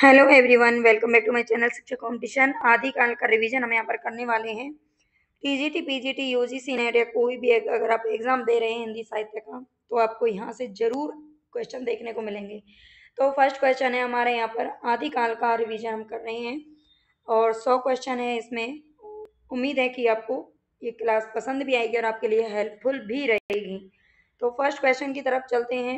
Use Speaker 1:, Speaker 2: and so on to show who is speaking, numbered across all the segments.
Speaker 1: Hello everyone, welcome back to my channel Shiksha Competition. आदिकाल का revision हम यहाँ पर करने वाले हैं। टीजीटी, पीजीटी, यूजीसी नेट या कोई भी अगर आप एग्जाम दे रहे हैं हिंदी साहित्य का, तो आपको यहाँ से जरूर क्वेश्चन देखने को मिलेंगे। तो फर्स्ट क्वेश्चन है हमारे यहाँ पर, आदिकाल का रिवीजन हम कर रहे हैं और 100 क्वेश्चन है इसमें। उम्मीद है कि आपको ये क्लास पसंद भी आएगी और आपके लिए हेल्पफुल भी रहेगी। तो फर्स्ट क्वेश्चन की तरफ चलते हैं।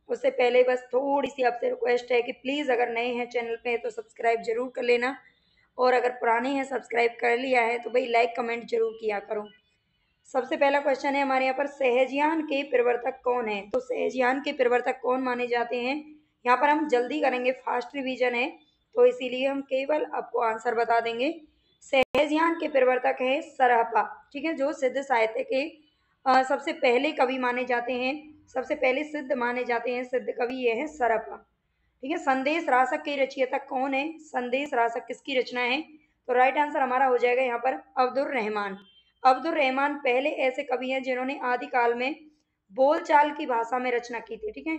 Speaker 1: उससे पहले बस थोड़ी सी आपसे रिक्वेस्ट है कि प्लीज़ अगर नए हैं चैनल पे तो सब्सक्राइब जरूर कर लेना, और अगर पुराने हैं सब्सक्राइब कर लिया है तो भाई लाइक कमेंट जरूर किया करो। सबसे पहला क्वेश्चन है हमारे यहाँ पर, सहजयान के प्रवर्तक कौन है? तो सहजयान के प्रवर्तक कौन माने जाते हैं? यहाँ पर हम जल्दी करेंगे, फास्ट रिवीजन है तो इसीलिए हम केवल आपको आंसर बता देंगे। सहजयान के प्रवर्तक है सरहपा, ठीक है, जो सिद्ध साहित्य के सबसे पहले कवि माने जाते हैं, सबसे पहले सिद्ध माने जाते हैं सिद्ध कवि ये है सरहपा। ठीक है। संदेश रासक के रचयिता कौन है? संदेश रासक किसकी रचना है? तो राइट आंसर हमारा हो जाएगा यहाँ पर अब्दुर रहमान। अब्दुर रहमान पहले ऐसे कवि हैं जिन्होंने आदिकाल में बोलचाल की भाषा में रचना की थी। ठीक है,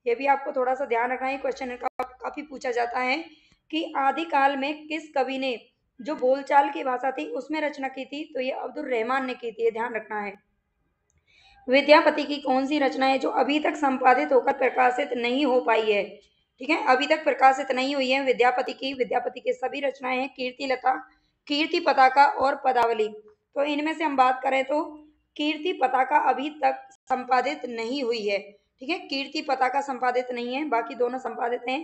Speaker 1: ये भी आपको थोड़ा सा ध्यान रखना है, क्वेश्चन काफी पूछा जाता है कि आदिकाल में किस कवि ने जो बोलचाल की भाषा थी उसमें रचना की थी, तो ये अब्दुर रहमान ने की थी, ये ध्यान रखना है। विद्यापति की कौन सी रचना है जो अभी तक संपादित होकर प्रकाशित नहीं हो पाई है? ठीक है, अभी तक प्रकाशित नहीं हुई है विद्यापति की। विद्यापति के सभी रचनाएं हैं, कीर्तिलता, कीर्ति पताका और पदावली। तो इनमें से हम बात करें तो कीर्ति पताका अभी तक संपादित नहीं हुई है। ठीक है, कीर्ति पताका संपादित नहीं है, बाकी दोनों संपादित हैं।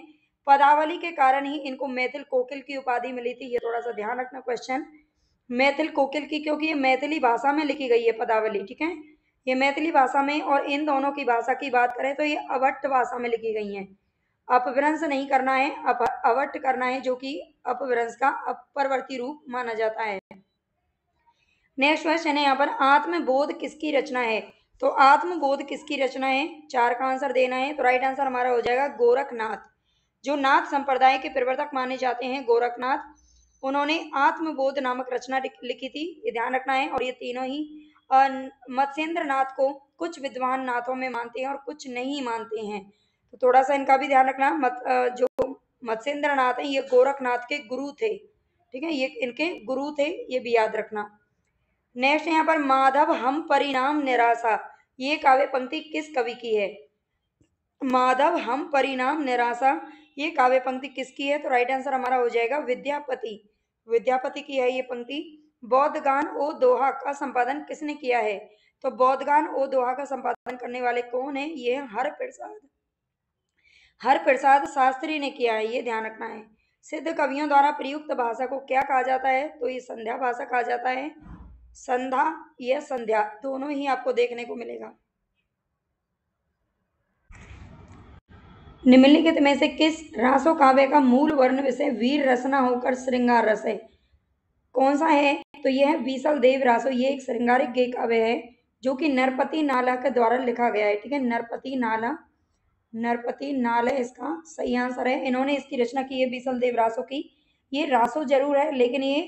Speaker 1: पदावली के कारण ही इनको मैथिल कोकिल की उपाधि मिली थी, ये थोड़ा सा ध्यान रखना क्वेश्चन। मैथिल कोकिल की, क्योंकि ये मैथिली भाषा में लिखी गई है पदावली। ठीक है, ये मैथिली भाषा में, और इन दोनों की भाषा की बात करें तो ये अवट्ट भाषा में लिखी गई हैं। अपभ्रंश नहीं करना है, अवट्ट करना है, जो कि अपभ्रंश का अपरवर्ती रूप माना जाता है। नेक्स्ट क्वेश्चन है यहाँ पर, आत्मबोध किसकी रचना है? तो आत्मबोध किसकी रचना है? 4 का आंसर देना है। तो राइट आंसर हमारा हो जाएगा गोरखनाथ, जो नाथ संप्रदाय के प्रवर्तक माने जाते हैं गोरखनाथ, उन्होंने आत्मबोध नामक रचना लिखी थी, ये ध्यान रखना है। और ये तीनों ही मत्स्येंद्र नाथ को कुछ विद्वान नाथों में मानते हैं और कुछ नहीं मानते हैं, तो थोड़ा सा इनका भी ध्यान रखना। जो मत्स्येंद्र नाथ है ये गोरखनाथ के गुरु थे। ठीक है, ये इनके गुरु थे, ये भी याद रखना। नेक्स्ट यहाँ पर, माधव हम परिणाम निराशा, ये काव्य पंक्ति किस कवि की है? माधव हम परिणाम निराशा, ये काव्य पंक्ति किसकी है? तो राइट आंसर हमारा हो जाएगा विद्यापति, विद्यापति की है ये पंक्ति। बौद्धगान ओ दोहा का संपादन किसने किया है? तो बौद्धगान ओ दोहा का संपादन करने वाले कौन है? ये हर प्रसाद शास्त्री ने किया है, ये ध्यान रखना है। सिद्ध कवियों द्वारा प्रयुक्त भाषा को क्या कहा जाता है? तो ये संध्या भाषा कहा जाता है। संध्या या संध्या दोनों ही आपको देखने को मिलेगा। निम्नलिखित में से किस रासो काव्य का मूल वर्ण विषय वीर रस न होकर श्रृंगार रस है? कौन सा है? तो यह है बीसल देव रासो, ये एक श्रृंगारिक गीत काव्य है जो कि नरपति नाला के द्वारा लिखा गया है। ठीक है, नरपति नाला इसका सही आंसर है। इन्होंने इसकी रचना की है बीसल देव रासो की। ये रासो जरूर है लेकिन ये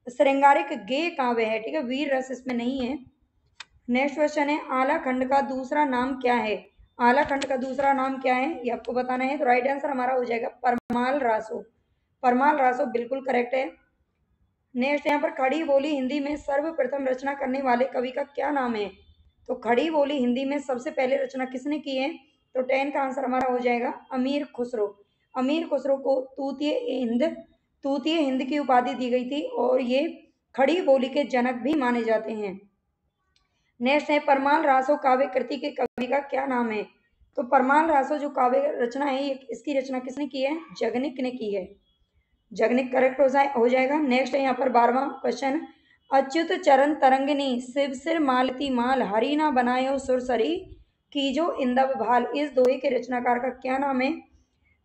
Speaker 1: श्रृंगारिक गे काव्य है। ठीक है, वीर रस इसमें नहीं है। नेक्स्ट क्वेश्चन है, आला खंड का दूसरा नाम क्या है? आला खंड का दूसरा नाम क्या है ये आपको बताना है। तो राइट आंसर हमारा हो जाएगा परमाल रासो, परमाल रासो बिल्कुल करेक्ट है। नेक्स्ट यहाँ पर, खड़ी बोली हिंदी में सर्वप्रथम रचना करने वाले कवि का क्या नाम है? तो खड़ी बोली हिंदी में सबसे पहले रचना किसने की है? तो 10 का आंसर हमारा हो जाएगा अमीर खुसरो। अमीर खुसरो को तूतीय हिंद की उपाधि दी गई थी और ये खड़ी बोली के जनक भी माने जाते हैं। नेक्स्ट है, परमाल रासो काव्य कृति के कवि का क्या नाम है? तो परमाल रासो जो काव्य रचना है इसकी रचना किसने की है? जगनिक ने की है, जगनिक करेक्ट हो जाएगा। नेक्स्ट है यहाँ पर 12वां क्वेश्चन, अच्युत चरण तरंगिनी शिव सिर मालती माल हरि ना बनायो सुरसरी कीजो इंदव भाल, इस दोहे के रचनाकार का क्या नाम है?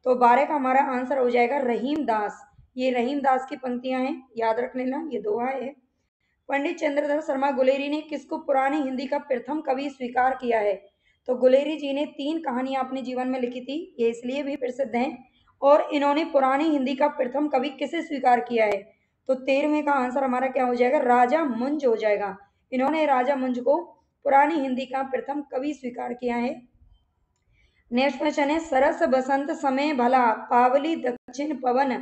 Speaker 1: तो 12 का हमारा आंसर हो जाएगा रहीम दास। ये रहीम दास की पंक्तियां हैं, याद रख लेना, ये दोहा है। पंडित चंद्रधर शर्मा गुलेरी ने किसको पुरानी हिंदी का प्रथम कवि स्वीकार किया है? तो गुलेरी जी ने 3 कहानियां अपने जीवन में लिखी थी, ये इसलिए भी प्रसिद्ध हैं। और इन्होंने पुरानी हिंदी का प्रथम कवि किसे स्वीकार किया है? तो 13वें का आंसर हमारा क्या हो जाएगा? राजा मुंज हो जाएगा। इन्होंने राजा मुंज को पुरानी हिंदी का प्रथम कवि स्वीकार किया है। नेक्स्ट क्वेश्चन है सरस बसंत समय भला पावली दक्षिण पवन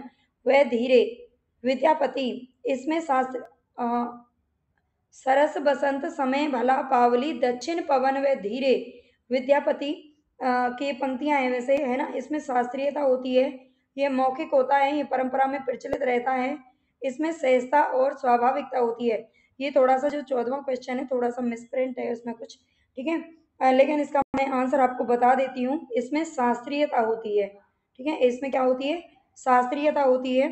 Speaker 1: व धीरे विद्यापति। इसमें शास्त्र सरस बसंत समय भला पावली दक्षिण पवन व धीरे विद्यापति की पंक्तियां हैं वैसे, है ना। इसमें शास्त्रीयता होती है, ये मौखिक होता है, ये परंपरा में प्रचलित रहता है, इसमें सहजता और स्वाभाविकता होती है। ये थोड़ा सा जो 14वां क्वेश्चन है थोड़ा सा मिसप्रिंट है उसमें कुछ, ठीक है। लेकिन इसका मैं आंसर आपको बता देती हूँ, इसमें शास्त्रीयता होती है, ठीक है। इसमें क्या होती है? शास्त्रीयता होती है।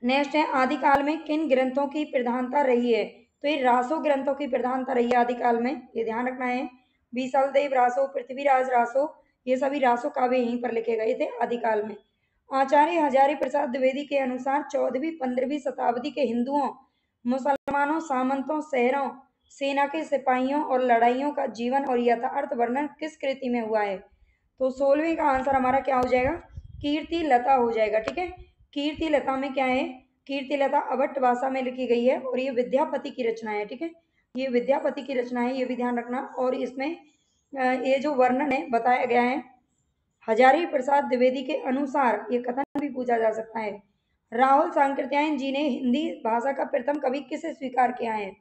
Speaker 1: नेक्स्ट है आदिकाल में किन ग्रंथों की प्रधानता रही है? तो ये रासो ग्रंथों की प्रधानता रही है आदिकाल में, ये ध्यान रखना है। बीसलदेव रासो, पृथ्वीराज रासो, ये सभी रासो काव्य यहीं पर लिखे गए थे आदिकाल में। आचार्य हजारी प्रसाद द्विवेदी के अनुसार 14वीं 15वीं शताब्दी के हिंदुओं, मुसलमानों, सामंतों, शहरों, सेना के सिपाहियों और लड़ाइयों का जीवन और यथार्थ वर्णन किस कृति में हुआ है? तो 16वीं का आंसर हमारा क्या हो जाएगा? कीर्ति लता हो जाएगा, ठीक है। कीर्ति लता में क्या है? कीर्ति लता अवध भाषा में लिखी गई है और ये विद्यापति की रचना है, ठीक है। ये विद्यापति की रचना है, ये भी ध्यान रखना। और इसमें ये जो वर्णन है बताया गया है हजारी प्रसाद द्विवेदी के अनुसार, ये कथन भी पूछा जा सकता है। राहुल सांकृत्यायन जी ने हिंदी भाषा का प्रथम कवि किसे स्वीकार किया है?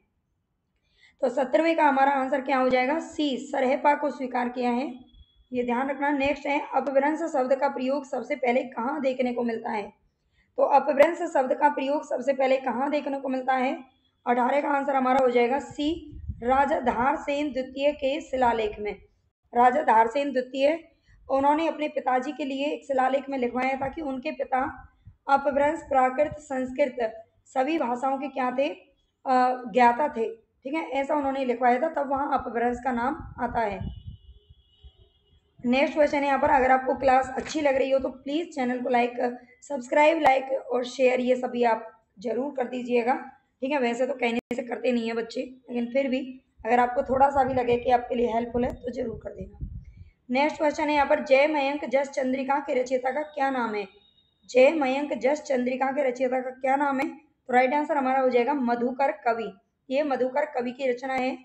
Speaker 1: तो 17वें का हमारा आंसर क्या हो जाएगा? सी, सरहपा को स्वीकार किया है, ये ध्यान रखना। नेक्स्ट है अपभ्रंश शब्द का प्रयोग सबसे पहले कहाँ देखने को मिलता है? तो अपभ्रंश शब्द का प्रयोग सबसे पहले कहाँ देखने को मिलता है? 18 का आंसर हमारा हो जाएगा सी, राजा धारसेन द्वितीय के शिलालेख में। राजा धारसेन द्वितीय, उन्होंने अपने पिताजी के लिए एक शिलालेख में लिखवाया था कि उनके पिता अपभ्रंश, प्राकृत, संस्कृत सभी भाषाओं के क्या थे? ज्ञाता थे, ठीक है। ऐसा उन्होंने लिखवाया था, तब वहाँ अपभ्रंश का नाम आता है। नेक्स्ट क्वेश्चन है यहाँ पर, अगर आपको क्लास अच्छी लग रही हो तो प्लीज़ चैनल को लाइक, सब्सक्राइब, लाइक और शेयर ये सभी आप जरूर कर दीजिएगा, ठीक है। वैसे तो कहने से करते नहीं है बच्चे, लेकिन फिर भी अगर आपको थोड़ा सा भी लगे कि आपके लिए हेल्पफुल है तो जरूर कर देना। नेक्स्ट क्वेश्चन है यहाँ पर, जय मयंक जस चंद्रिका के रचयिता का क्या नाम है? जय मयंक जस चंद्रिका के रचयिता का क्या नाम है? तो राइट आंसर हमारा हो जाएगा मधुकर कवि, ये मधुकर कवि की रचना है।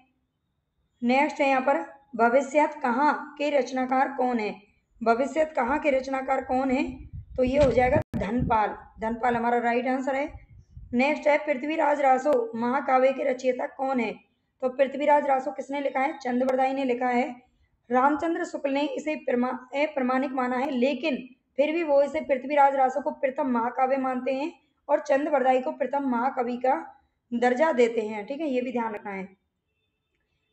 Speaker 1: नेक्स्ट है यहाँ पर, भविष्यत कहाँ के रचनाकार कौन है? भविष्यत कहाँ के रचनाकार कौन है? तो ये हो जाएगा धनपाल, धनपाल हमारा राइट आंसर है। नेक्स्ट है पृथ्वीराज रासो महाकाव्य के रचयिता कौन है? तो पृथ्वीराज रासो किसने लिखा है? चंद्रबरदाई ने लिखा है। रामचंद्र शुक्ल ने इसे अप्रमाणिक माना है, लेकिन फिर भी वो इसे पृथ्वीराज रासो को प्रथम महाकाव्य मानते हैं और चंद्रबरदाई को प्रथम महाकवि का दर्जा देते हैं, ठीक है। ये भी ध्यान रखना है।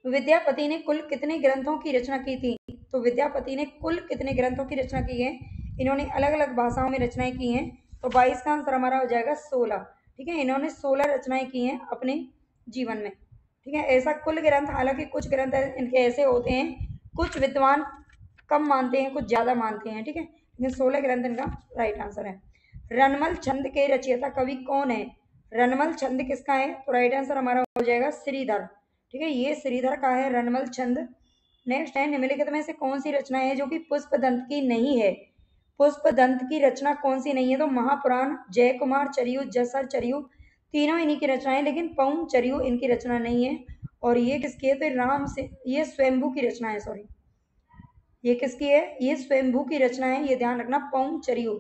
Speaker 1: विद्यापति ने कुल कितने ग्रंथों की रचना की थी? तो विद्यापति ने कुल कितने ग्रंथों की रचना की है? इन्होंने अलग अलग भाषाओं में रचनाएं की हैं, तो 22 का आंसर हमारा हो जाएगा 16, ठीक है। इन्होंने 16 रचनाएं की हैं अपने जीवन में, ठीक है। ऐसा कुल ग्रंथ, हालांकि कुछ ग्रंथ इनके ऐसे होते हैं कुछ विद्वान कम मानते हैं कुछ ज्यादा मानते हैं, ठीक है, लेकिन 16 ग्रंथ इनका राइट आंसर है। रनमल छंद के रचयिता कवि कौन है? रनमल छंद किसका है? तो राइट आंसर हमारा हो जाएगा श्रीधर, ठीक है। ये श्रीधर का है रनमल छंद। नेक्स्ट है निम्नलिखित में से कौन सी रचना है जो कि पुष्पदंत की नहीं है? पुष्पदंत की रचना कौन सी नहीं है? तो महापुराण, जयकुमार चरियु, जसर चरियु, तीनों इन्हीं की रचना है, लेकिन पौम चरियु इनकी रचना नहीं है। और ये किसकी है? तो राम से, ये स्वयंभू की रचना है, सॉरी, ये किसकी है? ये स्वयंभू की रचना है, ये ध्यान रखना, पौम चरियु,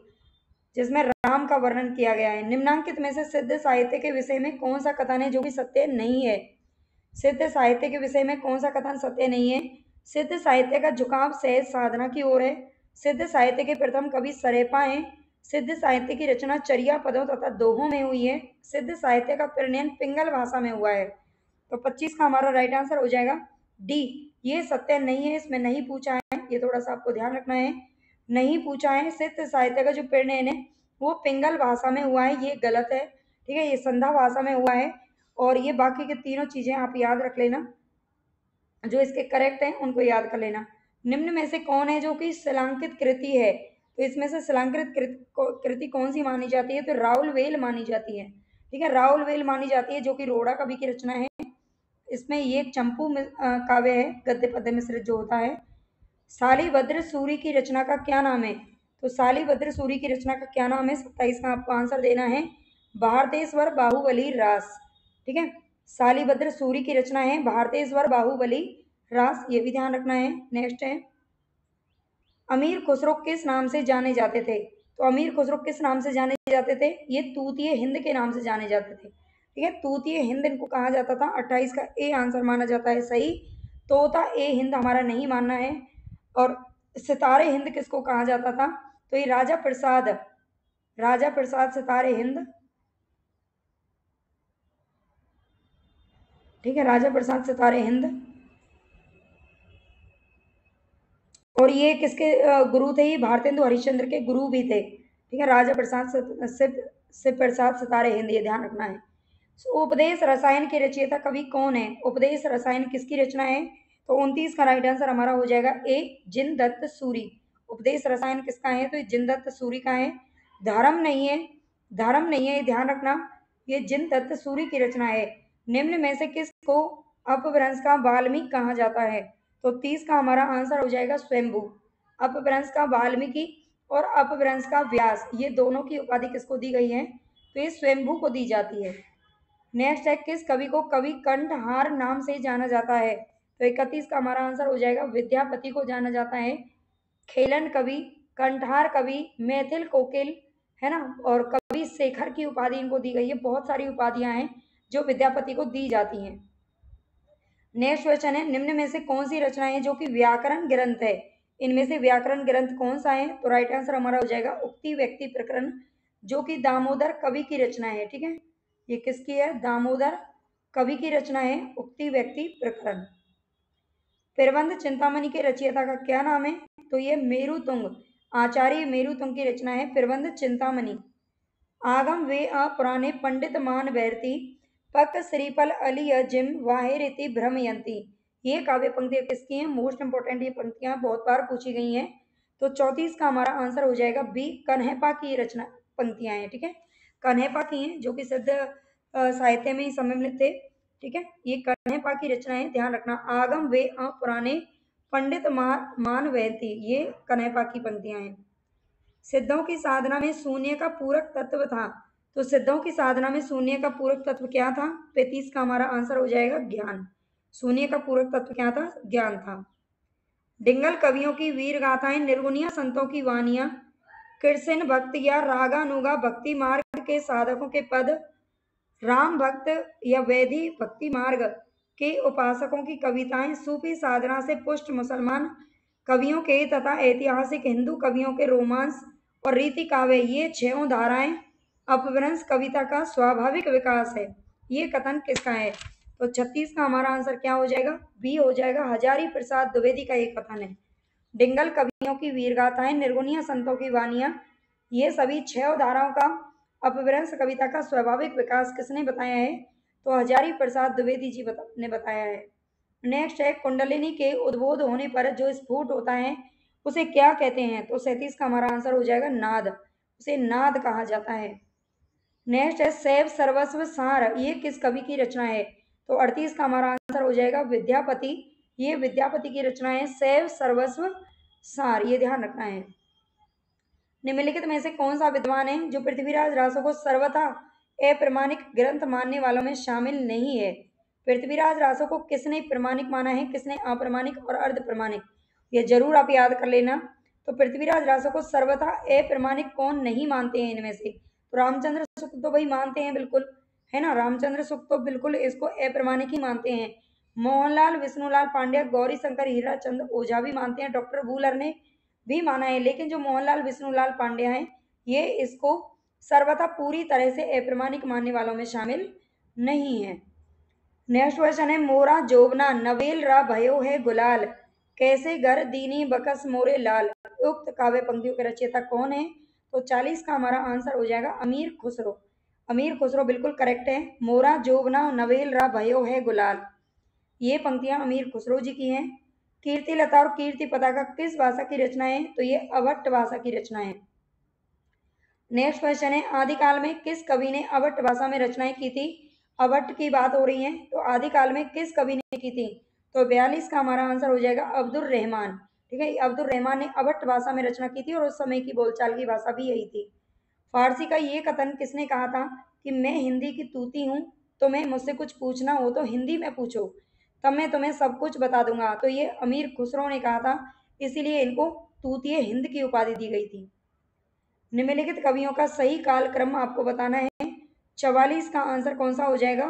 Speaker 1: जिसमें राम का वर्णन किया गया है। निम्नांकित में से सिद्ध साहित्य के विषय में कौन सा कथन है जो कि सत्य नहीं है? सिद्ध साहित्य के विषय में कौन सा कथन सत्य नहीं है? सिद्ध साहित्य का झुकाव सहज साधना की ओर है। सिद्ध साहित्य के प्रथम कवि सरेपा हैं। सिद्ध साहित्य की रचना चर्या पदों तथा दोहों में हुई है। सिद्ध साहित्य का प्रणयन पिंगल भाषा में हुआ है। तो 25 का हमारा राइट आंसर हो जाएगा डी, ये सत्य नहीं है, इसमें नहीं पूछा है, ये थोड़ा सा आपको ध्यान रखना है, नहीं पूछा है। सिद्ध साहित्य का जो प्रणयन है वो पिंगल भाषा में हुआ है, ये गलत है, ठीक है, ये संधा भाषा में हुआ है। और ये बाकी के तीनों चीजें आप याद रख लेना, जो इसके करेक्ट हैं उनको याद कर लेना। निम्न में से कौन है जो कि शिलांकित कृति है? तो इसमें से शिलांकित कृति कौन सी मानी जाती है? तो राउल वेल मानी जाती है, ठीक है, राउल वेल मानी जाती है, जो कि रोड़ा कवि की रचना है। इसमें ये एक चंपू काव्य है, गद्य पद्य मिश्रित जो होता है। शालिभद्र सूरी की रचना का क्या नाम है? तो शालिभद्र सूरी की रचना का क्या नाम है? 27 का आपको आंसर देना है भारतेश्वर बाहुबली रास, ठीक है। शालिभद्र सूरी की रचना है भारतेश्वर बाहुबली रास, ये भी ध्यान रखना है। नेक्स्ट है अमीर खुसरो किस नाम से जाने जाते थे? तो अमीर खुसरो किस नाम से जाने जाते थे? ये तूतीय हिंद के नाम से जाने जाते थे। ठीक है, तूतीय हिंद इनको कहा जाता था। 28 का ए आंसर माना जाता है सही। तोता ए हिंद हमारा नहीं मानना है। और सितारे हिंद किसको कहा जाता था? तो ये राजा प्रसाद सितारे हिंद। ठीक है, राजा प्रसाद सितारे हिंद। और ये किसके गुरु थे? ये भारतेंदु हरिश्चंद्र के गुरु भी थे। ठीक है, राजा प्रसाद शिव प्रसाद सितारे हिंद, ये ध्यान रखना है। उपदेश रसायन के रचयिता कवि कौन है? उपदेश रसायन किसकी रचना है? तो 29 का राइट आंसर हमारा हो जाएगा ए, जिनदत्त सूरी। उपदेश रसायन किसका है? तो ये जिनदत्त सूरी का है। धर्म नहीं है, धर्म नहीं है, ये ध्यान रखना। ये जिनदत्त सूरी की रचना है। निम्न में से किसको अपभ्रंश का वाल्मीकि कहा जाता है? तो 30 का हमारा आंसर हो जाएगा स्वयंभू। अपभ्रंश का वाल्मीकि और अपभ्रंश का व्यास, ये दोनों की उपाधि किसको दी गई है? तो ये स्वयंभू को दी जाती है। नेक्स्ट है, किस कवि को कवि कंठहार नाम से जाना जाता है? तो 31 का हमारा आंसर हो जाएगा विद्यापति को जाना जाता है। खेलन कवि, कंठहार कवि, मैथिल कोकिल, है ना, और कवि शेखर की उपाधि इनको दी गई है। बहुत सारी उपाधियां हैं जो विद्यापति को दी जाती हैं। नेक्स्ट क्वेश्चन है, निम्न में से कौन सी रचना है जो कि व्याकरण ग्रंथ है? इनमें से व्याकरण ग्रंथ कौन सा है? तो राइट आंसर हमारा हो जाएगा उक्ति व्यक्ति प्रकरण, जो कि दामोदर कवि की रचना है। ठीक है, ये किसकी है? दामोदर कवि की रचना है उक्ति व्यक्ति प्रकरण। प्रबंध चिंतामणि के रचयिता का क्या नाम है? तो ये मेरुतुंग, आचार्य मेरुतुंग की रचना है प्रबंध चिंतामणि। आगम वे पुराने पंडित मान बैरती, पक श्रीपल अली जिम वाहिरिति भ्रमयंती। ये काव्य पंक्तियां किसकी हैं? मोस्ट इंपोर्टेंट ये पंक्तियां बहुत बार पूछी गई हैं। तो 34 का हमारा आंसर हो जाएगा बी, कन्हैपा की रचना पंक्तियां हैं। ठीक है, कन्हैपा की हैं, जो कि सिद्ध साहित्य में ही सम्मिलित थे। ठीक है, ये कन्हैपा की रचना है, ध्यान रखना। आगम वे पुराने पंडित मान वहती, ये कन्हैपा की पंक्तियां हैं। सिद्धों की साधना में शून्य का पूरक तत्व था। तो सिद्धों की साधना में शून्य का पूरक तत्व क्या था? 35 का हमारा आंसर हो जाएगा ज्ञान। शून्य का पूरक तत्व क्या था? ज्ञान था। डिंगल कवियों की वीर गाथाएं, निर्गुणिया संतों की वानियां, कृष्ण भक्त या रागानुगा भक्ति मार्ग के साधकों के पद, राम भक्त या वैधि भक्ति मार्ग के उपासकों की कविताएं, सूफी साधना से पुष्ट मुसलमान कवियों के तथा ऐतिहासिक हिंदू कवियों के रोमांस और रीति काव्य, ये छहों धाराएं अपभ्रंश कविता का स्वाभाविक विकास है। ये कथन किसका है? तो 36 का हमारा आंसर क्या हो जाएगा? बी हो जाएगा, हजारी प्रसाद द्विवेदी का एक कथन है। डिंगल कवियों की वीरगाथाएं, निर्गुणिया संतों की वानियां, ये सभी छह धाराओं का अपभ्रंश कविता का स्वाभाविक विकास किसने बताया है? तो हजारी प्रसाद द्विवेदी जी ने बताया है। नेक्स्ट है, कुंडलिनी के उद्बोध होने पर जो स्फुट होता है उसे क्या कहते हैं? तो 37 का हमारा आंसर हो जाएगा नाद, उसे नाद कहा जाता है। नेक्स्ट है, सैव सर्वस्व सार, ये किस कवि की रचना है? तो 38 का हमारा आंसर हो जाएगा विद्यापति, ये विद्यापति की रचना है सैव सर्वस्व सार, ये ध्यान रखना है। निम्नलिखित में से कौन सा विद्वान है जो पृथ्वीराज रासो को सर्वथा अप्रमाणिक ग्रंथ मानने वालों में शामिल नहीं है? पृथ्वीराज रासो को किसने प्रमाणिक माना है, किसने अप्रमाणिक और अर्ध प्रमाणिक, ये जरूर आप याद कर लेना। तो पृथ्वीराज रासो को सर्वथा अप्रमाणिक कौन नहीं मानते हैं इनमें से? तो रामचंद्र शुक्ल तो भाई मानते हैं बिल्कुल, है ना, रामचंद्र शुक्ल तो बिल्कुल इसको अप्रमाणिक ही मानते हैं। मोहनलाल विष्णुलाल पांड्या, गौरी शंकर हीराचंद ओझा भी मानते हैं, डॉक्टर वूलर ने भी माना है। लेकिन जो मोहनलाल विष्णुलाल पांड्या हैं, ये इसको सर्वथा पूरी तरह से अप्रमाणिक मानने वालों में शामिल नहीं है। नेक्स्ट क्वेश्चन है, मोरा जोबना नवेल रा भयो है गुलाल, कैसे घर दीनी बकस मोरे लाल। उक्त काव्य पंक्तियों के रचयिता कौन है? तो 40 का हमारा आंसर हो जाएगा अमीर खुसरो। अमीर खुसरो बिल्कुल करेक्ट है। मोरा जोबना नवेल रा भयो है गुलाल, ये पंक्तियां अमीर खुसरो जी की हैं। कीर्ति लता और कीर्ति पताका किस भाषा की रचना है? तो ये अवट भाषा की रचना है। नेक्स्ट क्वेश्चन है, आदिकाल में किस कवि ने अवट भाषा में रचनाएं की थी? अवट की बात हो रही है, तो आदिकाल में किस कवि ने की थी? तो 42 का हमारा आंसर हो जाएगा अब्दुल रहमान। ठीक है, अब्दुल रहमान ने अवट भाषा में रचना की थी और उस समय की बोलचाल की भाषा भी यही थी। फारसी का ये कथन किसने कहा था कि मैं हिंदी की तूती हूँ, तुम्हें मुझसे कुछ पूछना हो तो हिंदी में पूछो, तब मैं तुम्हें सब कुछ बता दूंगा। तो ये अमीर खुसरो ने कहा था, इसीलिए इनको तूतीय हिंद की उपाधि दी गई थी। निम्नलिखित कवियों का सही कालक्रम आपको बताना है। 44 का आंसर कौन सा हो जाएगा?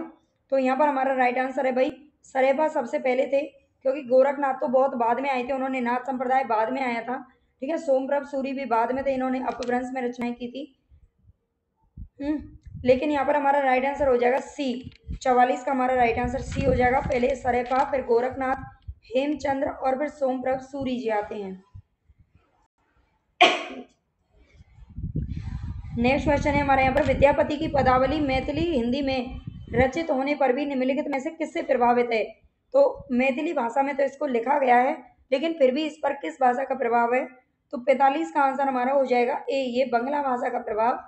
Speaker 1: तो यहाँ पर हमारा राइट आंसर है भाई सरेफा सबसे पहले थे, क्योंकि गोरखनाथ तो बहुत बाद में आए थे, उन्होंने नाथ संप्रदाय बाद में आया था। ठीक है, सोमप्रभ सूरी भी बाद में थे, इन्होंने अपभ्रंश में रचनाएं की थी। लेकिन यहाँ पर हमारा राइट आंसर हो जाएगा सी। 44 का हमारा राइट आंसर सी हो जाएगा। पहले सरेफा, फिर गोरखनाथ, हेमचंद्र और फिर सोमप्रभ सूरी जी आते हैं। नेक्स्ट क्वेश्चन है हमारे यहाँ पर, विद्यापति की पदावली मैथिली हिंदी में रचित होने पर भी निम्नलिखित में से किससे प्रभावित है? तो मैथिली भाषा में तो इसको लिखा गया है, लेकिन फिर भी इस पर किस भाषा का प्रभाव है? तो 45 का आंसर हमारा हो जाएगा ए, ये बंगला भाषा का प्रभाव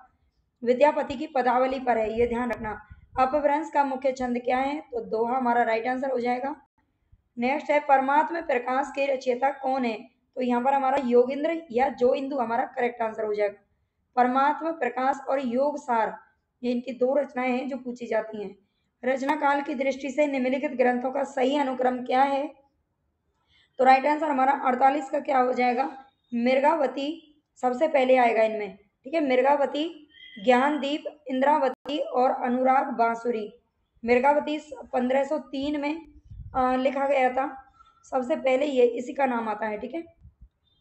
Speaker 1: विद्यापति की पदावली पर है, ये ध्यान रखना। अपभ्रंश का मुख्य छंद क्या है? तो दोहा हमारा राइट आंसर हो जाएगा। नेक्स्ट है, परमात्म प्रकाश के रचयिता कौन है? तो यहाँ पर हमारा योगेंद्र या जो इंदु हमारा करेक्ट आंसर हो जाएगा। परमात्म प्रकाश और योग सार, ये इनकी दो रचनाएं हैं जो पूछी जाती हैं। रचना काल की दृष्टि से निम्नलिखित ग्रंथों का सही अनुक्रम क्या है? तो राइट आंसर हमारा 48 का क्या हो जाएगा? मृगावती सबसे पहले आएगा इनमें। ठीक है, मृगावती, ज्ञानदीप, इंद्रावती और अनुराग बांसुरी। मृगावती 1503 में लिखा गया था सबसे पहले, ये इसी का नाम आता है। ठीक है,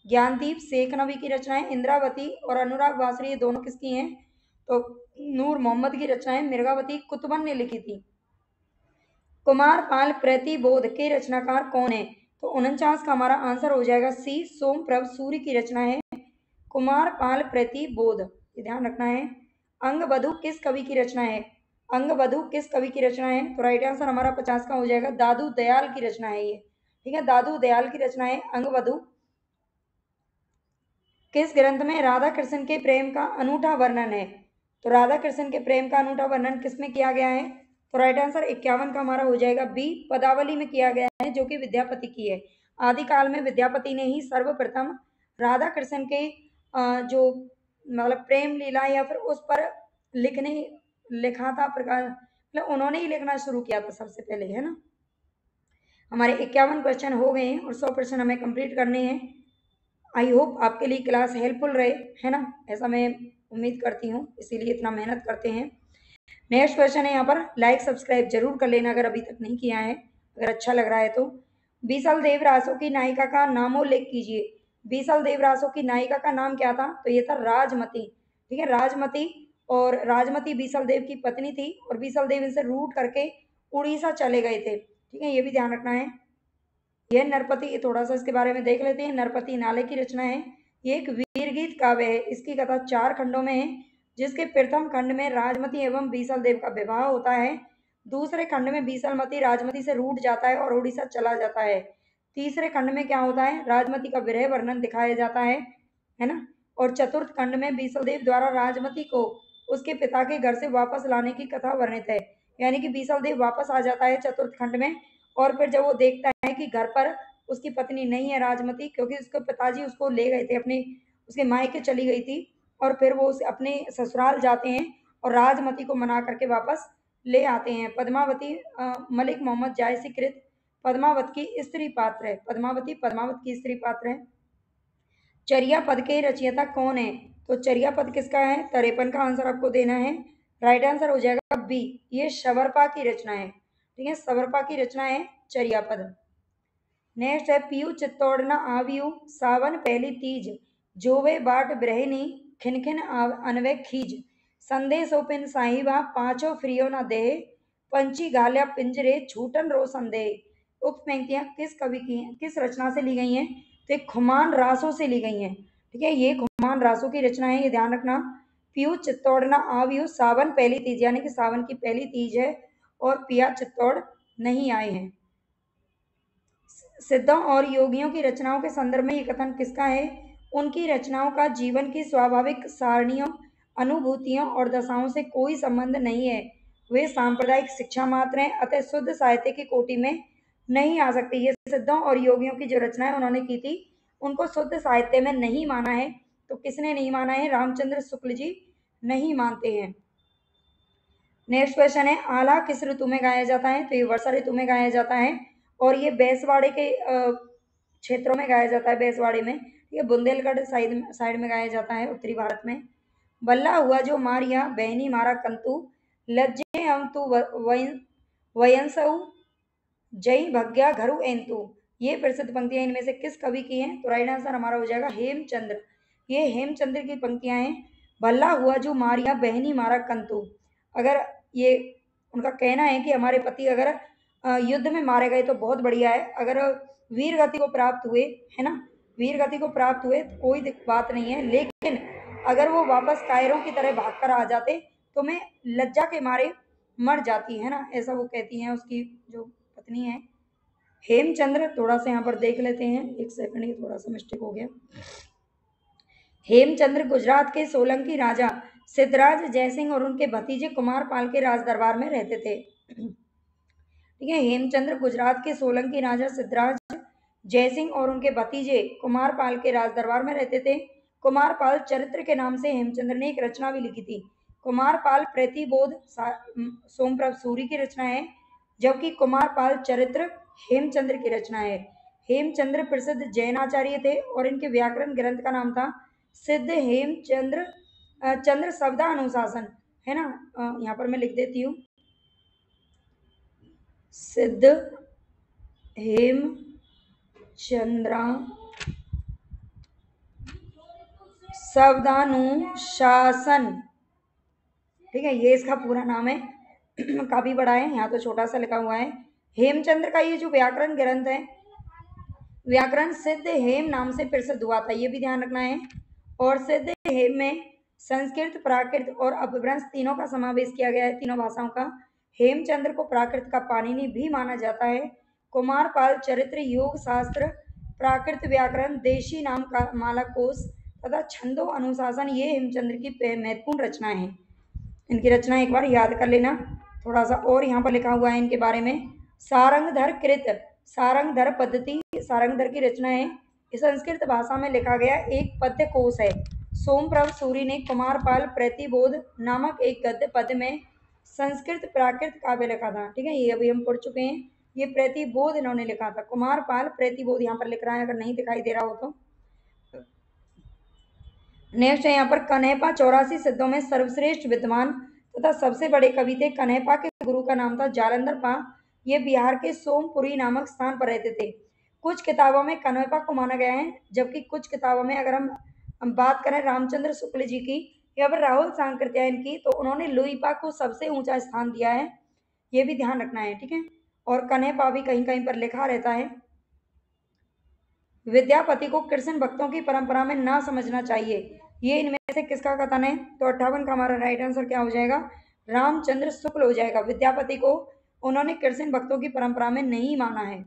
Speaker 1: ज्ञानदीप शेख नबी की रचनाएं, इंद्रावती और अनुराग बांसुरी ये दोनों किसकी हैं? तो नूर मोहम्मद की रचनाएं। मृगावती कुतुबन ने लिखी थी। कुमारपाल प्रतिबोध के रचनाकार कौन है? तो 49 का हमारा आंसर हो जाएगा सी, सोमप्रभ सूरी की रचना है कुमारपाल प्रतिबोध, ये ध्यान रखना है। अंगबधु किस कवि की रचना है? अंगबधु किस कवि की रचना है? तो राइट आंसर हमारा 50 का हो जाएगा दादू दयाल की रचना है ये। ठीक है, दादू दयाल की रचना है अंगबधु। किस ग्रंथ में राधा कृष्ण के प्रेम का अनूठा वर्णन है? तो राधा कृष्ण के प्रेम का अनूठा वर्णन किसमें किया गया है? तो राइट आंसर 51 का हमारा हो जाएगा बी, पदावली में किया गया है, जो कि विद्यापति की है। आदिकाल में विद्यापति ने ही सर्वप्रथम राधा कृष्ण के जो मतलब प्रेम लीला या फिर उस पर लिखा था प्रकार, मतलब उन्होंने ही लिखना शुरू किया था सबसे पहले, है ना। हमारे 51 क्वेश्चन हो गए हैं और 100% हमें कंप्लीट करने हैं। आई होप आपके लिए क्लास हेल्पफुल रहे, है ना, ऐसा मैं उम्मीद करती हूँ, इसीलिए इतना मेहनत करते हैं। नेक्स्ट क्वेश्चन है यहाँ पर, लाइक सब्सक्राइब जरूर कर लेना अगर अभी तक नहीं किया है, अगर अच्छा लग रहा है तो। बीसल देव रासो की नायिका का नामोल्लेख कीजिए। बीसल देव रासो की नायिका का नाम क्या था? तो ये था राजमती। ठीक है, राजमती, और राजमती बीसल देव की पत्नी थी और बीसल देव इनसे रूट करके उड़ीसा चले गए थे। ठीक है, ये भी ध्यान रखना है। यह नरपति, थोड़ा सा इसके बारे में देख लेते हैं। नरपति नाले की रचना है, ये एक वीर गीत काव्य है। इसकी कथा 4 खंडों में है, जिसके प्रथम खंड में राजमती एवं बीसल देव का विवाह होता है। दूसरे खंड में बीसलमती राजमती से रूठ जाता है और उड़ीसा चला जाता है। तीसरे खंड में क्या होता है? राजमती का विरह वर्णन दिखाया जाता है ना। और चतुर्थ खंड में बीसलदेव द्वारा राजमती को उसके पिता के घर से वापस लाने की कथा वर्णित है। यानी कि बीसलदेव वापस आ जाता है चतुर्थ खंड में, और फिर जब वो देखता है कि घर पर उसकी पत्नी नहीं है राजमती, क्योंकि उसके पिताजी उसको ले गए थे अपने, उसके मायके चली गई थी, और फिर वो अपने ससुराल जाते हैं और राजमती को मना करके वापस ले आते हैं। पद्मावती मलिक मोहम्मद जायसी कृत पद्मावत की स्त्री पात्र है। पद्मावती पद्मावत की स्त्री पात्र है। चर्या पद के रचयिता कौन है? तो चर्या पद किसका है? 53 का आंसर आपको देना है। राइट आंसर हो जाएगा बी, ये शबरपा की रचना है। ठीक है, शबरपा की रचना है चर्या पद। नेक्स्ट है, पीयू चित्तौड़ न आवियू सावन पहली तीज, जोवे बाट ब्रहनी खिनखिन अनवे खीज, संदेश ओपिन साहिबा पांचों फ्रियो न दे, पंची गाल्या पिंजरे छूटन रो संदेह। उक्त पंक्तियां किस कवि की हैं, किस रचना से ली गई हैं? तो खुमान रासों से ली गई हैं। ठीक है, ये खुमान रासों की रचना है, ये ध्यान रखना। पीयू चित्तौड़ न आवियू सावन पहली तीज, यानी कि सावन की पहली तीज है और पिया चित्तौड़ नहीं आए हैं। सिद्धों और योगियों की रचनाओं के संदर्भ में ये कथन किसका है? उनकी रचनाओं का जीवन की स्वाभाविक सारणियों, अनुभूतियों और दशाओं से कोई संबंध नहीं है। वे सांप्रदायिक शिक्षा मात्र हैं, अतः शुद्ध साहित्य की कोटि में नहीं आ सकते। ये सिद्धों और योगियों की जो रचनाएं उन्होंने की थी, उनको शुद्ध साहित्य में नहीं माना है। तो किसने नहीं माना है? रामचंद्र शुक्ल जी नहीं मानते हैं। नेक्स्ट क्वेश्चन है, आला किस ऋतु में गाया जाता है? तो ये वर्षा ऋतु में गाया जाता है और ये बैसवाड़े के क्षेत्रों में गाया जाता है, बैसवाड़े में। ठीक है, बुंदेलखंड साइड में गाया जाता है उत्तरी भारत में। बल्ला हुआ जो मारिया बहनी मारा कंतु, लज्जे हम तू वयंसऊ जय भग्या घरु एंतु। ये प्रसिद्ध पंक्तियां इनमें से किस कवि की हैं? तो राइट आंसर हमारा हो जाएगा हेमचंद्र। ये हेमचंद्र की पंक्तियां हैं। भल्ला हुआ जो मारिया बहनी मारा कंतु, अगर ये उनका कहना है कि हमारे पति अगर युद्ध में मारे गए तो बहुत बढ़िया है, अगर वीर गति को प्राप्त हुए, है ना, वीर गति को प्राप्त हुए तो कोई बात नहीं है, लेकिन अगर वो वापस कायरों की तरह भागकर आ जाते तो मैं लज्जा के मारे मर जाती, है ना, ऐसा वो कहती हैं उसकी जो पत्नी है हेमचंद्र। थोड़ा सा यहाँ पर देख लेते हैं, एक सेकंड, ये थोड़ा सा मिस्टेक हो गया। हेमचंद्र गुजरात के सोलंकी राजा सिद्धराज जयसिंह और उनके भतीजे कुमारपाल के राज दरबार में रहते थे। ठीक है, हेमचंद्र गुजरात के सोलंकी राजा सिद्धराज जयसिंह और उनके भतीजे कुमारपाल के राज दरबार में रहते थे। कुमारपाल चरित्र के नाम से हेमचंद्र ने एक रचना भी लिखी थी। कुमारपाल प्रतिबोध सोमप्रभ सूरी की रचना है, जबकि कुमारपाल चरित्र हेमचंद्र की रचना है। हेमचंद्र प्रसिद्ध जैनाचार्य थे और इनके व्याकरण ग्रंथ का नाम था सिद्ध हेमचंद्र चंद्र शब्दानुशासन, है ना, यहाँ पर मैं लिख देती हूँ, सिद्ध हेमचंद्र शब्दानुशासन। ठीक है, ये इसका पूरा नाम है, काफी बड़ा है, यहाँ तो छोटा सा लिखा हुआ है। हेमचंद्र का ये जो व्याकरण ग्रंथ है, व्याकरण सिद्ध हेम नाम से प्रसिद्ध हुआ था, ये भी ध्यान रखना है। और सिद्ध हेम में संस्कृत, प्राकृत और अपभ्रंश तीनों का समावेश किया गया है, तीनों भाषाओं का। हेमचंद्र को प्राकृत का पाणिनि भी माना जाता है। कुमारपाल चरित्र, योग शास्त्र, प्राकृत व्याकरण, देशी नाम का माला कोश तथा छंदो अनुशासन ये हेमचंद्र की महत्वपूर्ण रचनाएं हैं। इनकी रचना एक बार याद कर लेना। थोड़ा सा और यहाँ पर लिखा हुआ है इनके बारे में, सारंगधर कृत, सारंगधर पद्धति सारंगधर की रचना है। इस संस्कृत भाषा में लिखा गया एक पद्य कोश है। सोमप्रभ सूरी ने कुमारपाल प्रतिबोध नामक एक गद्य पद्य में संस्कृत प्राकृत काव्य लिखा था। ठीक है, ये अभी हम पढ़ चुके हैं, ये प्रतिबोध इन्होंने लिखा था। कुमारपाल प्रतिबोध यहाँ पर लिख रहा है, अगर नहीं दिखाई दे रहा हो तो। नेक्स्ट है यहाँ पर, कन्हैपा 84 सिद्धों में सर्वश्रेष्ठ विद्वान तथा सबसे बड़े कवि थे। कन्हैपा के गुरु का नाम था जालंधर पा। ये बिहार के सोमपुरी नामक स्थान पर रहते थे। कुछ किताबों में कन्हैपा को माना गया है, जबकि कुछ किताबों में अगर हम बात करें रामचंद्र शुक्ल जी की या फिर राहुल सांकृत्यायन की, तो उन्होंने लुईपा को सबसे ऊंचा स्थान दिया है, ये भी ध्यान रखना है। ठीक है, और कन्हैपा भी कहीं कहीं पर लिखा रहता है। विद्यापति को कृष्ण भक्तों की परंपरा में ना समझना चाहिए, ये इनमें से किसका कथन है? तो 58 का हमारा राइट आंसर क्या हो जाएगा? रामचंद्र शुक्ल हो जाएगा। विद्यापति को उन्होंने कृष्ण भक्तों की परंपरा में नहीं माना है।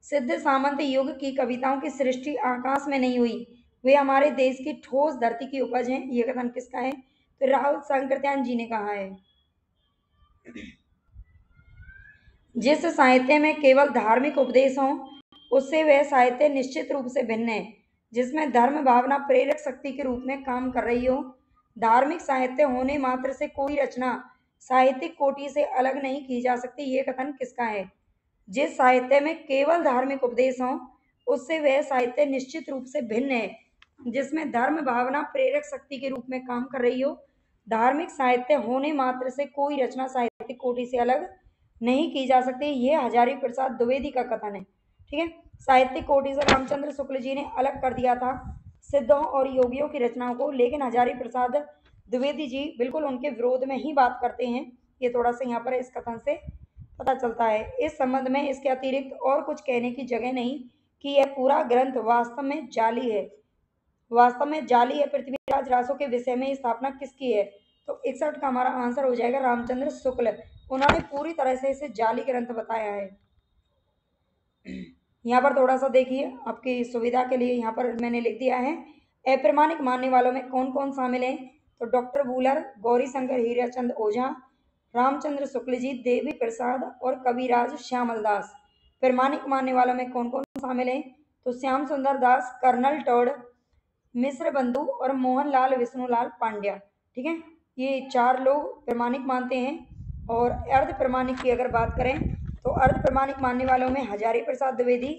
Speaker 1: सिद्ध सामंत युग की कविताओं की सृष्टि आकाश में नहीं हुई, वे हमारे देश की ठोस धरती की उपज है, ये कथन किसका है? तो राहुल सांकृत्यायन जी ने कहा है। जिस साहित्य में केवल धार्मिक उपदेश हो उससे वह साहित्य निश्चित रूप से भिन्न है। जिसमें धर्म भावना प्रेरक शक्ति के रूप में काम कर रही हो। धार्मिक साहित्य होने मात्र से कोई रचना साहित्यिक कोटि से अलग नहीं की जा सकती, ये कथन किसका है? जिस साहित्य में केवल धार्मिक उपदेश हो उससे वह साहित्य निश्चित रूप से भिन्न है। जिसमें धर्म भावना प्रेरक शक्ति के रूप में काम कर रही हो। धार्मिक साहित्य होने मात्र से कोई रचना साहित्यिक कोटि से अलग नहीं की जा सकती, ये हजारी प्रसाद द्विवेदी का कथन है। ठीक है, साहित्यिक कोटि से रामचंद्र शुक्ल जी ने अलग कर दिया था सिद्धों और योगियों की रचनाओं को, लेकिन हजारी प्रसाद द्विवेदी जी बिल्कुल उनके विरोध में ही बात करते हैं। ये थोड़ा सा यहाँ पर इस कथन से पता चलता है। इस संबंध में इसके अतिरिक्त और कुछ कहने की जगह नहीं कि यह पूरा ग्रंथ वास्तव में जाली है। वास्तव में जाली है। पृथ्वीराज रासो के विषय में स्थापना किसकी है? तो 61 का हमारा आंसर हो जाएगा रामचंद्र शुक्ल। उन्होंने पूरी तरह से इसे जाली ग्रंथ बताया है। यहाँ पर थोड़ा सा देखिए आपकी सुविधा के लिए, यहाँ पर मैंने लिख दिया है अप्रमाणिक मानने वालों में कौन कौन शामिल हैं। तो डॉक्टर बूलर, गौरी शंकर हीराचंद ओझा, रामचंद्र शुक्ल जी, देवी प्रसाद और कविराज श्यामल दास। प्रमाणिक मानने वालों में कौन कौन शामिल हैं? तो श्याम सुंदर दास, कर्नल टॉड, मिश्र बंधु और मोहनलाल विष्णुलाल पांड्या। ठीक है, ये 4 लोग प्रमाणिक मानते हैं। और अर्ध प्रमाणिक की अगर बात करें तो अर्ध प्रमाणिक मानने वालों में हजारी प्रसाद द्विवेदी,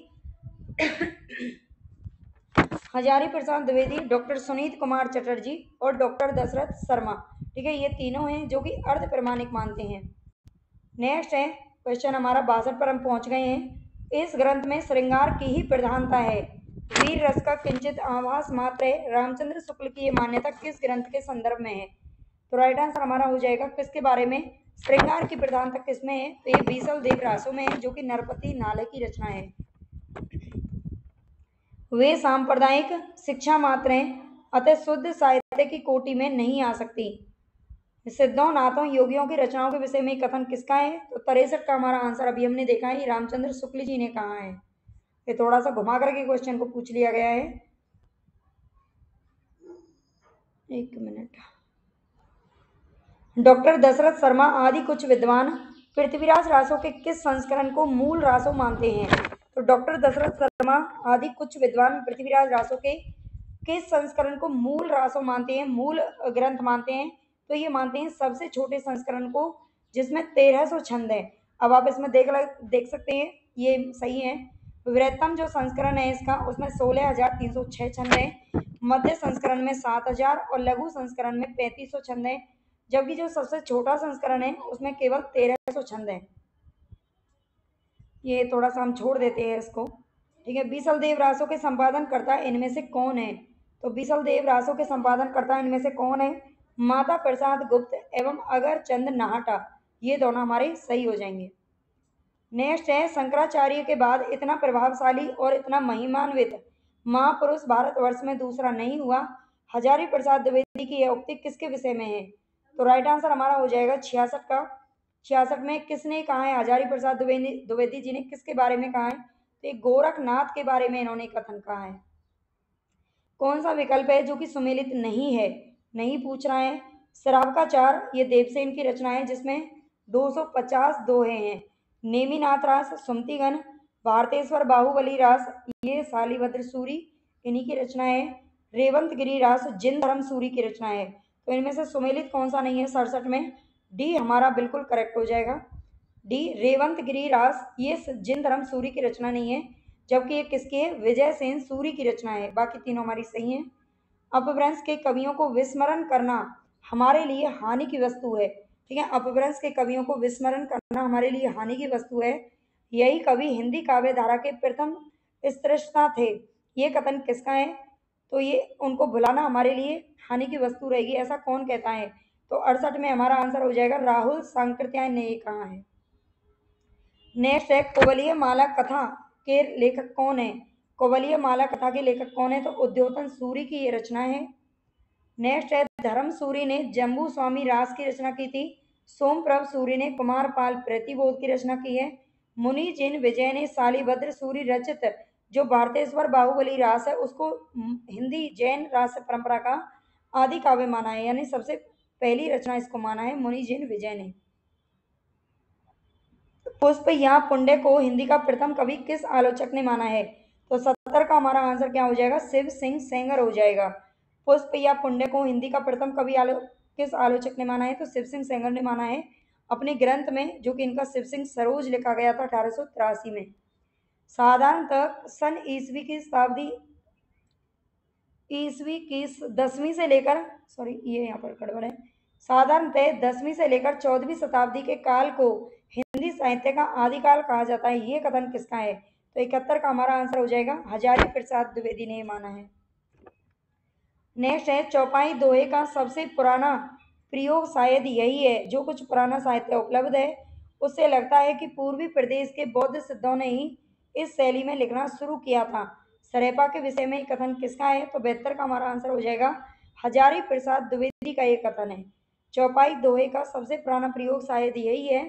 Speaker 1: हजारी प्रसाद द्विवेदी, डॉक्टर सुनीत कुमार चटर्जी और डॉक्टर दशरथ शर्मा। ठीक है, ये तीनों हैं जो कि अर्ध प्रमाणिक मानते हैं। नेक्स्ट है क्वेश्चन हमारा 62 पर हम पहुंच गए हैं। इस ग्रंथ में श्रृंगार की ही प्रधानता है, वीर रस का किंचित आभास मात्र है। रामचंद्र शुक्ल की ये मान्यता किस ग्रंथ के संदर्भ में है? तो राइट आंसर हमारा हो जाएगा किसके बारे में, श्रृंगार की प्रधानता किसमें है? तो ये बीसल देव रासो में है, जो कि नरपति नाले की रचना है। वे सांप्रदायिक शिक्षा मात्र हैं, अतः शुद्ध साहित्य की कोटि में नहीं आ सकती। सिद्धों, नाथों, योगियों की रचनाओं के विषय में कथन किसका है? तो 63 का हमारा आंसर अभी हमने देखा है, रामचंद्र शुक्ल जी ने कहा है। ये थोड़ा सा घुमा करके क्वेश्चन को पूछ लिया गया है। एक मिनट। डॉक्टर दशरथ शर्मा आदि कुछ विद्वान पृथ्वीराज रासो के किस संस्करण को मूल रासो मानते हैं? तो डॉक्टर दशरथ शर्मा आदि कुछ विद्वान पृथ्वीराज रासो के किस संस्करण को मूल रासो मानते हैं, मूल ग्रंथ मानते हैं? तो ये मानते हैं सबसे छोटे संस्करण को, जिसमें 1300 छंद है। अब आप इसमें देख सकते हैं, ये सही है। वृहत्तम जो संस्करण है इसका, उसमें 16,306 छंद है, मध्य संस्करण में 7,000 और लघु संस्करण में 3,500 छंद है, जबकि जो सबसे छोटा संस्करण है उसमें केवल 1300 छंद है। ये थोड़ा सा हम छोड़ देते हैं इसको। ठीक है, बीसल देव रासो के संपादन करता इनमें से कौन है? तो बीसल देव रासो के संपादन करता इनमें से कौन है? माता प्रसाद गुप्त एवं अगर चंद नाहटा, ये दोनों हमारे सही हो जाएंगे। नेक्स्ट है, शंकराचार्य के बाद इतना प्रभावशाली और इतना महिमान्वित महापुरुष भारतवर्ष में दूसरा नहीं हुआ। हजारी प्रसाद द्विवेदी की यह उक्ति किसके विषय में है? तो राइट आंसर हमारा हो जाएगा 66 का। 66 में किसने कहा है? हजारी प्रसाद द्विवेदी जी ने किसके बारे में कहा है? तो एक गोरखनाथ के बारे में इन्होंने कथन कहा है। कौन सा विकल्प है जो कि सुमेलित नहीं है? नहीं पूछ रहा है। श्रावकाचार, ये देवसेन की रचना है, जिसमें 250 दोहे हैं। नेमिनाथ रास, सुमतिगण, भारतेश्वर बाहुबली रास, ये शालिभद्र सूरी इन्हीं की रचना है। रेवंत गिरी रास जिन धर्म सूरी की रचना है। तो इनमें से सुमेलित कौन सा नहीं है 67 में? डी हमारा बिल्कुल करेक्ट हो जाएगा। डी रेवंत गिरी रास ये जिन धर्म सूरी की रचना नहीं है, जबकि ये किसकी है? विजय सेन सूरी की रचना है। बाकी तीनों हमारी सही हैं। अपभ्रंश के कवियों को विस्मरण करना हमारे लिए हानि की वस्तु है। ठीक है, अपभ्रंश के कवियों को विस्मरण करना हमारे लिए हानि की वस्तु है। यही कवि हिंदी काव्य धारा के प्रथम स्रष्टा थे। ये कथन किसका है? तो ये उनको भुलाना हमारे लिए हानि की वस्तु रहेगी, ऐसा कौन कहता है? तो 68 में हमारा आंसर हो जाएगा राहुल सांकृत्याय ने ये कहा है। नेक्स्ट है, कोवलीय माला कथा के लेखक कौन है? कोवलीय माला कथा के लेखक कौन है? तो उद्योतन सूरी की ये रचना है। नेक्स्ट है, धर्म सूरी ने जम्बू स्वामी रास की रचना की थी। सोमप्रभ सूरी ने कुमारपाल प्रतिबोध की रचना की है। मुनि जिन विजय ने शालिभद्र सूरी रचित जो भारतेश्वर बाहुबली रास है, उसको हिंदी जैन रास परंपरा का आदि काव्य माना है, यानी सबसे पहली रचना इसको माना है मुनि जिन विजय ने। पुष्प या पुण्य को हिंदी का प्रथम कवि किस आलोचक ने माना है? तो 70 का हमारा आंसर क्या हो जाएगा? शिव सिंह सेंगर हो जाएगा। पुष्प या पुण्य को हिंदी का प्रथम कवि किस आलोचक ने माना है? तो शिव सिंह सेंगर ने माना है अपने ग्रंथ में, जो कि इनका शिव सिंह सरोज लिखा गया था 1883 में। साधारणतः सन ईस्वी की शताब्दी ईस्वी की 10वीं से लेकर ये यहाँ पर गड़बड़ है। साधारणतः 10वीं से लेकर 14वीं शताब्दी के काल को हिंदी साहित्य का आदिकाल कहा जाता है। ये कथन किसका है? तो 71 का हमारा आंसर हो जाएगा हजारी प्रसाद द्विवेदी ने माना है। नेक्स्ट है, चौपाई दोहे का सबसे पुराना प्रयोग शायद यही है। जो कुछ पुराना साहित्य उपलब्ध है उससे लगता है कि पूर्वी प्रदेश के बौद्ध सिद्धों ने ही इस शैली में लिखना शुरू किया था। सरेपा के विषय में कथन किसका है? तो 72 का हमारा आंसर हो जाएगा हजारी प्रसाद द्विवेदी का ये कथन है। चौपाई दोहे का सबसे पुराना प्रयोग शायद यही है।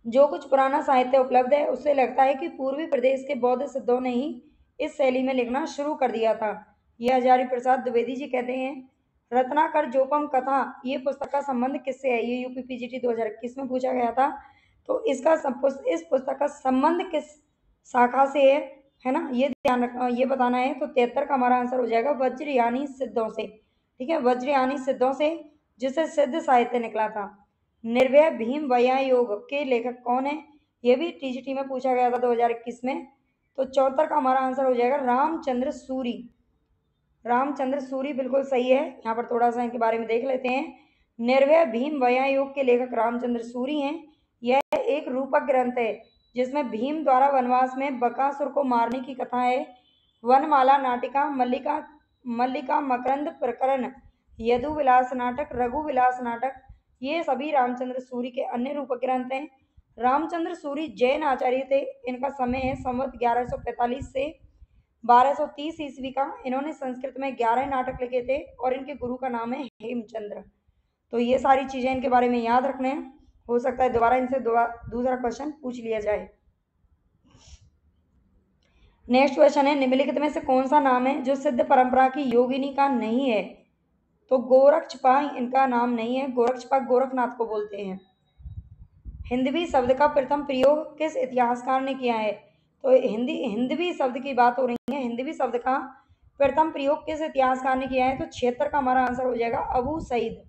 Speaker 1: जो कुछ पुराना साहित्य उपलब्ध है उससे लगता है कि पूर्वी प्रदेश के बौद्ध सिद्धों ने ही इस शैली में लिखना शुरू कर दिया था। ये हजारी प्रसाद द्विवेदी जी कहते हैं। रत्नाकर जोपम कथा ये पुस्तक का संबंध किससे है? ये यूपी पीजीटी 2021 में पूछा गया था। तो इस पुस्तक का संबंध किस शाखा से है ना, ये ध्यान रखना, ये बताना है। तो 73 का हमारा आंसर हो जाएगा वज्रयानी सिद्धों से। ठीक है, वज्रयानी सिद्धों से, जिसे सिद्ध साहित्य निकला था। निर्भय भीम वया योग के लेखक कौन है? ये भी टीजीटी में पूछा गया था 2021 में। तो 74 का हमारा आंसर हो जाएगा रामचंद्र सूरी। रामचंद्र सूरी बिल्कुल सही है। यहाँ पर थोड़ा सा इनके बारे में देख लेते हैं। निर्भय भीम वया योग के लेखक रामचंद्र सूरी हैं। यह एक रूपक ग्रंथ है जिसमें भीम द्वारा वनवास में बकासुर को मारने की कथा है। वनमाला नाटिका, मल्लिका मकरंद प्रकरण, यदु विलास नाटक, रघु विलास नाटक, ये सभी रामचंद्र सूरी के अन्य रूपक ग्रंथ हैं। रामचंद्र सूरी जैन आचार्य थे। इनका समय है संवत 1145 से 1230 ईस्वी का। इन्होंने संस्कृत में 11 नाटक लिखे थे और इनके गुरु का नाम है हेमचंद्र। तो ये सारी चीजें इनके बारे में याद रखने हैं। हो सकता है दोबारा इनसे दूसरा क्वेश्चन पूछ लिया जाए। नेक्स्ट क्वेश्चन है, निम्नलिखित में से कौन सा नाम है जो सिद्ध परंपरा की योगिनी का नहीं है? तो गोरक्षपा इनका नाम नहीं है। गोरक्षपा गोरखनाथ को बोलते हैं। हिंदवी शब्द का प्रथम प्रयोग किस इतिहासकार ने किया है? तो हिंदवी शब्द की बात हो रही है। हिंदवी शब्द का प्रथम प्रयोग किस इतिहासकार ने किया है? तो 76 का हमारा आंसर हो जाएगा अबू सईद।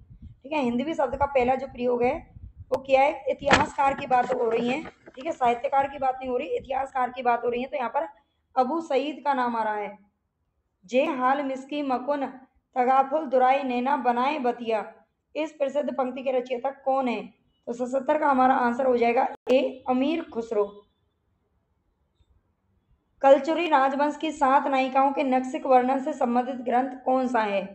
Speaker 1: ठीक है, हिंदवी शब्द का पहला जो प्रयोग है वो क्या है? इतिहासकार की बात हो रही है। ठीक है, साहित्यकार की बात नहीं हो रही, इतिहासकार की बात हो रही है। तो यहाँ पर अबू सईद का नाम आ रहा है। जे हाल मिसकी मकुन तगाफुल दुराई नैना बनाए बतिया, इस प्रसिद्ध पंक्ति के रचयिता कौन है? तो 77 का हमारा आंसर हो जाएगा ए अमीर खुसरो। कलचुरी राजवंश की 7 नायिकाओं के नक्सिक वर्णन से संबंधित ग्रंथ कौन सा है?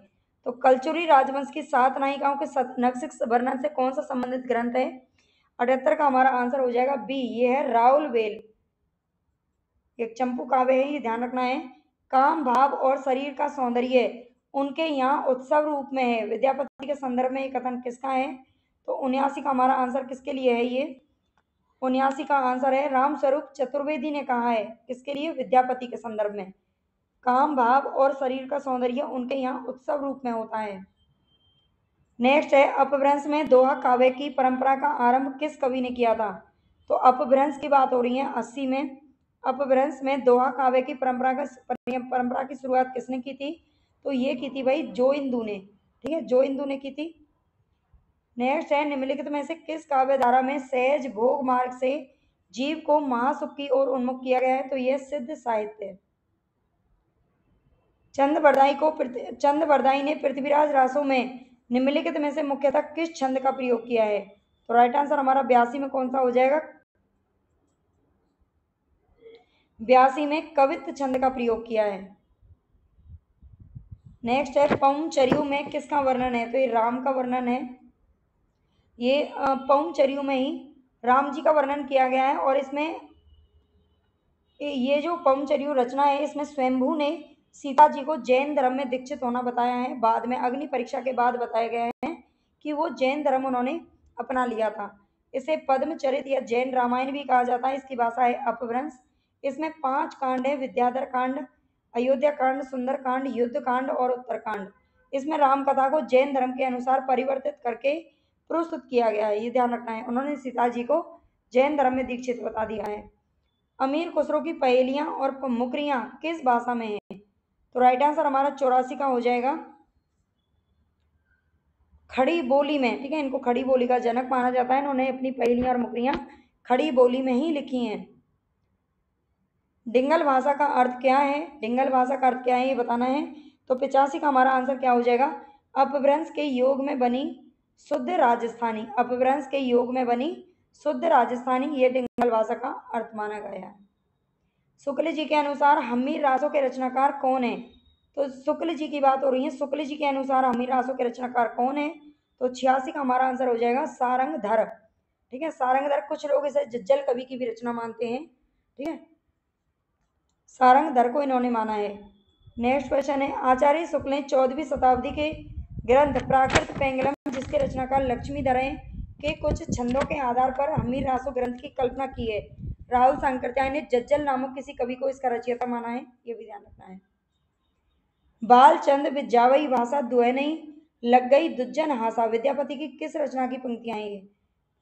Speaker 1: तो कलचुरी राजवंश की 7 नायिकाओं के नक्सिक वर्णन से कौन सा संबंधित ग्रंथ है? 78 का हमारा आंसर हो जाएगा बी, ये है राउल वेल। एक चंपू काव्य है, ये ध्यान रखना है। काम भाव और शरीर का सौंदर्य उनके यहाँ उत्सव रूप में है। विद्यापति के संदर्भ में ये कथन किसका है? तो 79 का हमारा आंसर किसके लिए है? ये 79 का आंसर है राम स्वरूप चतुर्वेदी ने कहा है। किसके लिए? विद्यापति के संदर्भ में। काम भाव और शरीर का सौंदर्य उनके यहाँ उत्सव रूप में होता है। नेक्स्ट है, अपभ्रंश में दोहा काव्य की परंपरा का आरंभ किस कवि ने किया था? तो अपभ्रंश की बात हो रही है 80 में। अपभ्रंश में दोहा काव्य की परंपरा की शुरुआत किसने की थी? तो ये की थी भाई जो इंदु ने। ठीक है, जो इंदु ने की थी। नेक्स्ट है, निम्नलिखित में से किस काव्य धारा में सहज भोग मार्ग से जीव को महासुख की ओर उन्मुख किया गया है? तो यह सिद्ध साहित्य है। चंद बरदाई ने पृथ्वीराज रासों में निम्नलिखित में से मुख्यतः किस छंद का प्रयोग किया है? तो राइट आंसर हमारा 82 में कौन सा हो जाएगा? 82 में कवित्त छंद का प्रयोग किया है। नेक्स्ट है, पौंचर्यु में किसका वर्णन है? तो ये राम का वर्णन है। ये पौंचर्यु में ही राम जी का वर्णन किया गया है। और इसमें ये जो पौंचर्यु रचना है, इसमें स्वयंभू ने सीता जी को जैन धर्म में दीक्षित होना बताया है। बाद में अग्नि परीक्षा के बाद बताया गया है कि वो जैन धर्म उन्होंने अपना लिया था। इसे पद्मचरित या जैन रामायण भी कहा जाता है। इसकी भाषा है अपभ्रंश। इसमें 5 कांड है, विद्याधर कांड, अयोध्या कांड, सुंदर कांड, युद्ध कांड और उत्तरकांड। इसमें राम कथा को जैन धर्म के अनुसार परिवर्तित करके प्रस्तुत किया गया है। ये ध्यान रखना है, उन्होंने सीता जी को जैन धर्म में दीक्षित बता दिया है। अमीर खुसरो की पहेलियां और मुकरियां किस भाषा में है? तो राइट आंसर हमारा 84 का हो जाएगा खड़ी बोली में। ठीक है, इनको खड़ी बोली का जनक माना जाता है। इन्होंने अपनी पहेलियां और मुकरियां खड़ी बोली में ही लिखी हैं। डिंगल भाषा का अर्थ क्या है? डिंगल भाषा का अर्थ क्या है ये बताना है। तो 85 का हमारा आंसर क्या हो जाएगा? अपभ्रंश के योग में बनी शुद्ध राजस्थानी। अपभ्रंश के योग में बनी शुद्ध राजस्थानी, ये डिंगल भाषा का अर्थ माना गया है। शुक्ल जी के अनुसार हम्मीर रासों के रचनाकार कौन है? तो शुक्ल जी की बात हो रही है। शुक्ल जी के अनुसार हम्मीर रासों के रचनाकार कौन है? तो 86 का हमारा आंसर हो जाएगा सारंगधर। ठीक है, सारंगधर, कुछ लोग इसे जज्जल कवि की भी रचना मानते हैं। ठीक है, सारंगधर को इन्होंने माना है। नेक्स्ट क्वेश्चन है, आचार्य शुक्ल ने 14वीं शताब्दी के ग्रंथ प्राकृत पेंगलम, जिसके रचनाकार लक्ष्मीधर हैं, के कुछ छंदों के आधार पर हम्मीर रासो ग्रंथ की कल्पना की है। राहुल सांकृत्याय ने जज्जल नामक किसी कवि को इसका रचयिता माना है। ये भी ध्यान रखना है। बालचंद विद्यावई भाषा दुह नहीं लग गई दुज्जन हासा, विद्यापति की किस रचना की पंक्तियां हैं?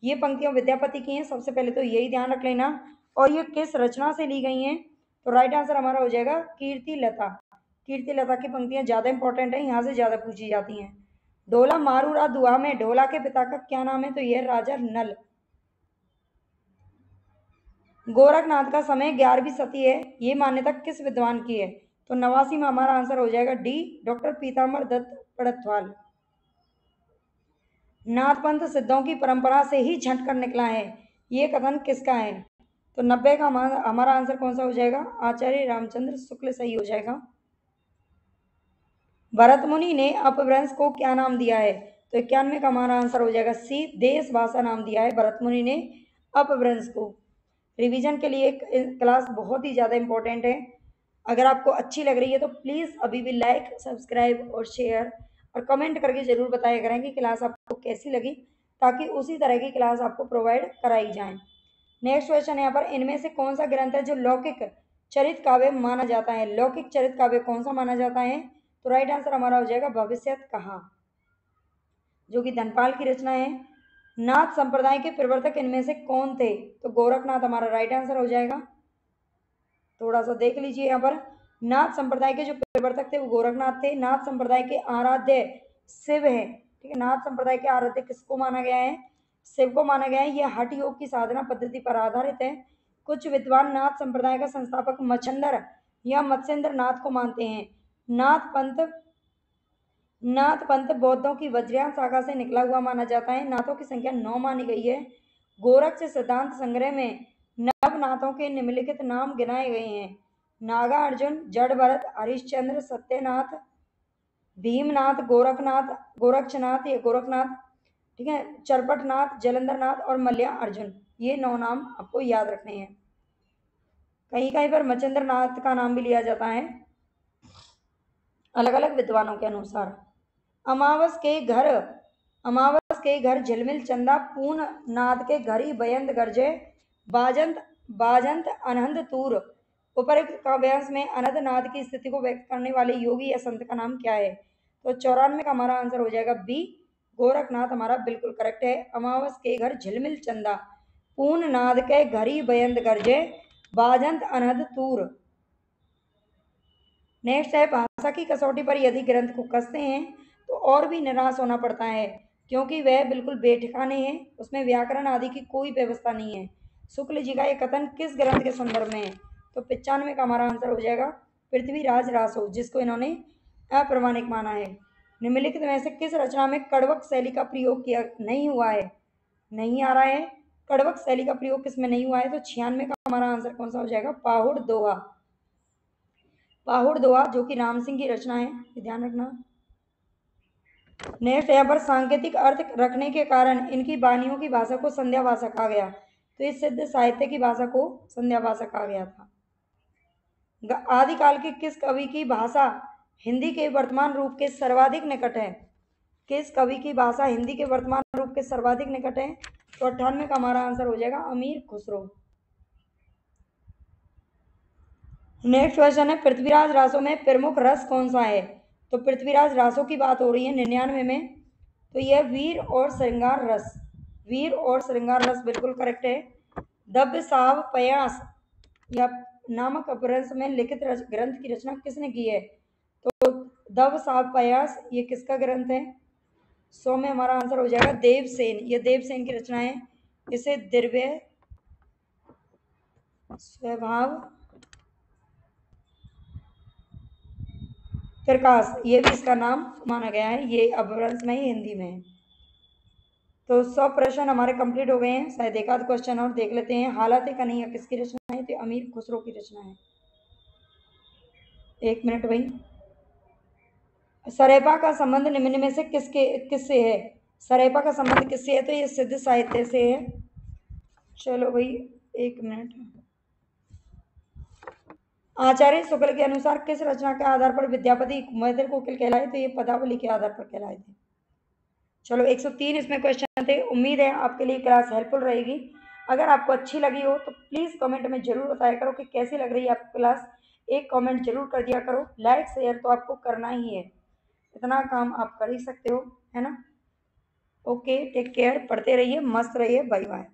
Speaker 1: ये पंक्तियां विद्यापति की हैं। सबसे पहले तो यही ध्यान रख लेना। और ये किस रचना से ली गई हैं? तो राइट आंसर हमारा हो जाएगा कीर्ति लता। कीर्ति लता की पंक्तियां ज्यादा इंपॉर्टेंट है, यहाँ से ज्यादा पूछी जाती हैं। ढोला मारूरा दुआ में ढोला के पिता का क्या नाम है? तो यह राजा नल। गोरखनाथ का समय 11वीं सदी है, ये मान्यता किस विद्वान की है? तो 89 में हमारा आंसर हो जाएगा डी, डॉक्टर पीताम्बर दत्त पड़तवाल। नाथपंथ सिद्धों की परंपरा से ही झंड कर निकला है, ये कथन किसका है? तो 90 का हमारा आंसर कौन सा हो जाएगा? आचार्य रामचंद्र शुक्ल सही हो जाएगा। भरत मुनि ने अपभ्रंश को क्या नाम दिया है? तो 91 का हमारा आंसर हो जाएगा सी, देश भाषा नाम दिया है भरत मुनि ने अपभ्रंश को। रिवीजन के लिए क्लास बहुत ही ज़्यादा इंपॉर्टेंट है। अगर आपको अच्छी लग रही है तो प्लीज़ अभी भी लाइक, सब्सक्राइब और शेयर और कमेंट करके ज़रूर बताया करें कि क्लास आपको कैसी लगी, ताकि उसी तरह की क्लास आपको प्रोवाइड कराई जाए। नेक्स्ट क्वेश्चन है यहाँ पर, इनमें से कौन सा ग्रंथ है जो लौकिक चरित काव्य माना जाता है? लौकिक चरित काव्य कौन सा माना जाता है? तो राइट आंसर हमारा हो जाएगा भविष्यत कहा, जो कि धनपाल की रचना है। नाथ संप्रदाय के प्रवर्तक इनमें से कौन थे? तो गोरखनाथ हमारा राइट आंसर हो जाएगा। थोड़ा सा देख लीजिए यहाँ पर, नाथ संप्रदाय के जो प्रवर्तक थे वो गोरखनाथ थे। नाथ संप्रदाय के आराध्य शिव है, ठीक है। नाथ संप्रदाय के आराध्य किसको माना गया है? शिव को माना गया है। यह हठ योग की साधना पद्धति पर आधारित है। कुछ विद्वान नाथ संप्रदाय का संस्थापक मच्छंदर या मत्स्येंद्र नाथ को मानते हैं। नाथ पंथ बौद्धों की वज्रयान शाखा से निकला हुआ माना जाता है। नाथों की संख्या 9 मानी गई है। गोरक्ष सिद्धांत संग्रह में नवनाथों के निम्नलिखित नाम गिनाए गए हैं: नागा अर्जुन, जड़ भरत, हरिश्चंद्र, सत्यनाथ, भीमनाथ, गोरक्षनाथ या गोरखनाथ, ठीक है, चरपटनाथ, जलंधरनाथ और मल्ल्या अर्जुन। ये 9 नाम आपको याद रखने हैं। कहीं कहीं पर मच्छेंद्र नाथ का नाम भी लिया जाता है, अलग अलग विद्वानों के अनुसार। अमावस के घर झिलमिल चंदा, पून नाद के घरी बयंत गरजे, बाजंत बाजंत अनहद तूर। उपरोक्त काव्यांश में अनहद नाद की स्थिति को व्यक्त करने वाले योगी या संत का नाम क्या है? तो 94 का हमारा आंसर हो जाएगा बी, गोरखनाथ हमारा बिल्कुल करेक्ट है। अमावस के घर झिलमिल चंदा, पून नाद के घरी बयंत गरजे, बाजंत अनहद तूर। नेक्स्ट है, भाषा की कसौटी पर यदि ग्रंथ को कसते हैं तो और भी निराश होना पड़ता है, क्योंकि वह बिल्कुल बेठिकाने हैं, उसमें व्याकरण आदि की कोई व्यवस्था नहीं है। शुक्ल जी का यह कथन किस ग्रंथ के संदर्भ में है? तो 95 का हमारा आंसर हो जाएगा पृथ्वीराज रासो, जिसको इन्होंने अप्रमाणिक माना है। निम्नलिखित में से किस रचना में कड़वक शैली का प्रयोग किया नहीं हुआ है? नहीं आ रहा है, कड़वक शैली का प्रयोग किसमें नहीं हुआ है? तो 96 का हमारा आंसर कौन सा हो जाएगा? पाहुड़ दोहा। पाहुड़ दोहा जो कि राम सिंह की रचना है, ध्यान रखना। नेक्स्ट यहाँ पर, सांकेतिक अर्थ रखने के कारण इनकी वाणियों की भाषा को संध्या भाषा कहा गया। तो इस सिद्ध साहित्य की भाषा को संध्या भाषा कहा गया था। आदिकाल के किस कवि की भाषा हिंदी के वर्तमान रूप के सर्वाधिक निकट है? किस कवि की भाषा हिंदी के वर्तमान रूप के सर्वाधिक निकट है? तो 98 का हमारा आंसर हो जाएगा अमीर खुसरो। नेक्स्ट क्वेश्चन है, पृथ्वीराज रासो में प्रमुख रस कौन सा है? तो पृथ्वीराज रासो की बात हो रही है 99 में, तो यह वीर और श्रृंगार रस, वीर और श्रृंगार रस बिल्कुल करेक्ट है। दब्य साव पयास या नामक अपभ्रंश में लिखित ग्रंथ की रचना किसने की है? तो दव साव पयास ये किसका ग्रंथ है? 100 में हमारा आंसर हो जाएगा देवसेन, ये देवसेन की रचना है। इसे दिव्य स्वभाव प्रकाश, ये भी इसका नाम माना गया है। ये अपभ्रंश में ही हिंदी में है। तो 100 प्रश्न हमारे कंप्लीट हो गए हैं। शायद एक आध क्वेश्चन और देख लेते हैं। हालात कन्हैया किसकी रचना है? तो अमीर खुसरो की रचना है। एक मिनट भाई। सरेपा का संबंध निम्न में से किससे है? सरेपा का संबंध किससे है? तो ये सिद्ध साहित्य से है। चलो भाई एक मिनट। आचार्य शुक्ल के अनुसार किस रचना के आधार पर विद्यापति मैथिल कोकिल कहलाए? तो ये पदावली के आधार पर कहलाए थे। चलो 103 इसमें क्वेश्चन थे। उम्मीद है आपके लिए क्लास हेल्पफुल रहेगी। अगर आपको अच्छी लगी हो तो प्लीज़ कमेंट में जरूर बताया करो कि कैसी लग रही है आपको क्लास। एक कमेंट जरूर कर दिया करो। लाइक शेयर तो आपको करना ही है, इतना काम आप कर ही सकते हो, है ना। ओके, टेक केयर, पढ़ते रहिए, मस्त रहिए, बाय बाय।